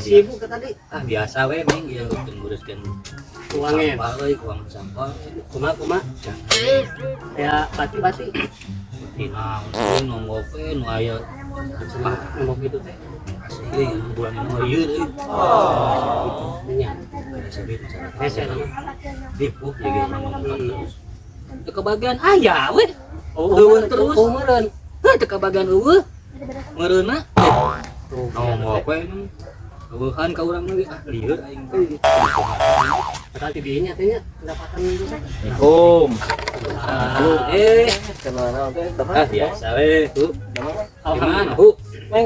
sibuk ke tadi. Biasa we ming ya nguruskeun Uangnya. uang sampah. Kuma. Ya pati-pati. Tina nonggope nu aya Cuma ngomong gitu teh. asli bulan ini ieu deui. Nya. Sabit masalah. Hese nama. Dipuk jadi ngomong terus. Teu kebagian aya we. Eueun terus. Oh, meureun. Heuh teu kebagian eueuh. Meureunna. Tuh. Nonggope eueuhan ka urang lagi lieur aing teh. Padahal di dinya teh nya pendapatan itu teh. Assalamualaikum. Kenal teh biasa we tuh. Gimana Alhamdulillah. hu? Neng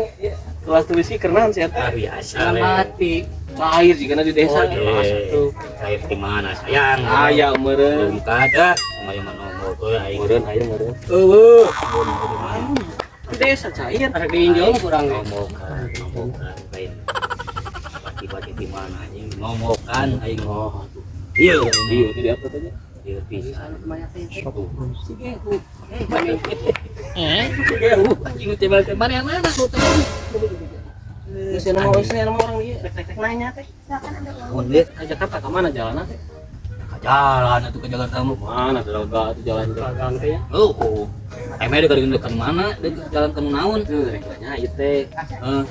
kelas tulis kernan sih eta. Biasa we. Selamat Cair jika di desa. Tuh. Cair di mana sayang? Aya meureun. Belum kada. Maya manomo aing. Meureun aya meureun. Eueuh. Di desa cair. Ada diinjol kurang we. Ngomokan lain. Bati-bati di mana anjing ngomokan aing oh. Iya, Iya, di apa tanya? Iya pisan. Sige, hu. Anjing teh balik mana yang mana tuh teh. Saya nama orang dia, rek nanya teh. Mun deh Ke Jakarta ke mana jalan teh? ka jalan atuh ke Jakarta mah. Mana telaga itu jalan teh. Gagang teh ya. Oh. Emang dekat dekat mana? Dekat jalan ke naon? Rek nanya ieu teh. Heeh.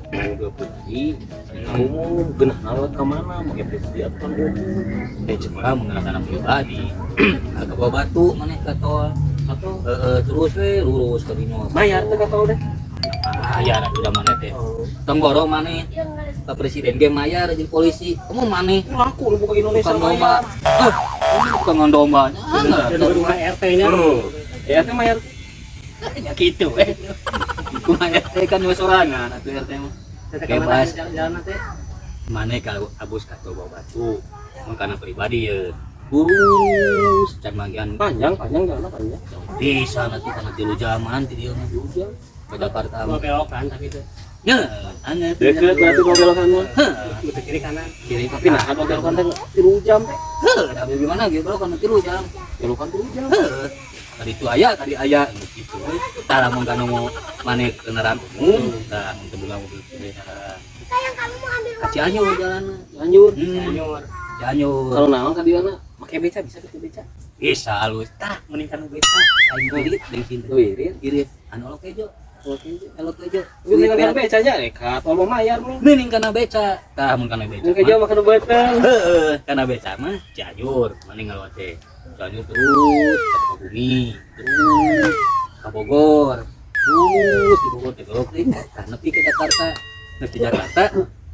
Udah pergi, kamu genah nawat ke mana? Pakai pribadi apa kamu? Cuma menggunakan anak pribadi. Ke bawah batu maneh ka tol. Atau Terus we lurus ke dino. bayar teh kata udah? Ya udah mana teh. Tenggoro maneh. Ka presiden ge mayar jeung polisi. Kamu maneh Laku lu buka Indonesia bukan domba. bayar. Bukan domba. Dan rumah RT-nya. Ya teh bayar. Ya gitu we. Kumaha RT kan we sorangan atuh RT mah. Bebas. Jalan teh. Maneh ka abus ka tol bawah batu. Mun kana pribadi ya. Lurus can bagian Panjang jalan panjang. bisa nanti karena 3 jaman di dieu mah Udah. ke Jakarta Mau mah. belokan tapi itu. Ya, anya Deket berarti mobil kan mah. Ke kiri kanan. kiri Tapi nah ada mobil kan teh 3 jam teh. tapi gimana gitu kalau kan 3 jam. Jalan kan 3 jam. Tadi itu tadi aya gitu. Tah lamun kana mau maneh kendaraan umum, tah mun bulan mobil kendaraan. Ka Cianjur jalan. Lanjut. Senior. Cianjur. Kalau naon ka dieu na? Make beca bisa ke beca. Bisa halus. Tah meningkan beca. Aing irit dari sini. Wirid. Irit anu oke jo. Oke. Kalau kejo. Ini kan beca nya ka tol mau mayar nih. Mending kana beca. Tah mun kana beca. Ini kerja makan beteng. Heeh, kana beca mah Cianjur, mending ngalot teh. Cianjur terus ke Sukabumi, terus ke Bogor. Terus di Bogor teh belok teh tah nepi ke Jakarta. Nepi Jakarta,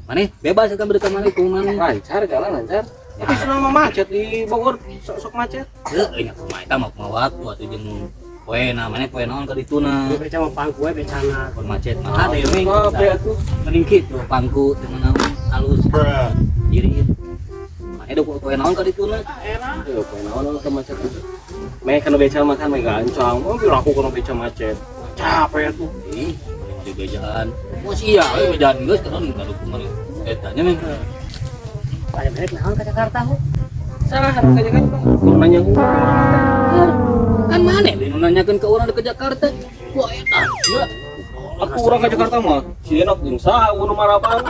maneh bebas kan berita maneh ku maneh. Lancar jalan lancar. Tapi selama macet di Bogor sok macet. Heeh, nya kumaha eta mah waktu atuh jeung poena maneh poe naon ka dituna. Beca mau pangku we becana. Pun macet mah ada ming. Apa tuh? Mending kitu pangku teu naon alus. Irit. Maneh do poe naon ka dituna. Ayo, naon ke macet itu. May kana beca makan may gancang. Oh, biar aku kana beca macet. Capek tuh. Ih, di bejaan. Masih iya, bejaan geus kan kalau kumaha. Etanya meng. Aya balik naon ke Jakarta hu. Salah harus kayak kan, Bang. Kalau nanya Kan maneh deui nanyakeun ke urang ke Jakarta. Wah eta. ya, aku orang ke Jakarta mah. Si enak jeung saha nu marapan.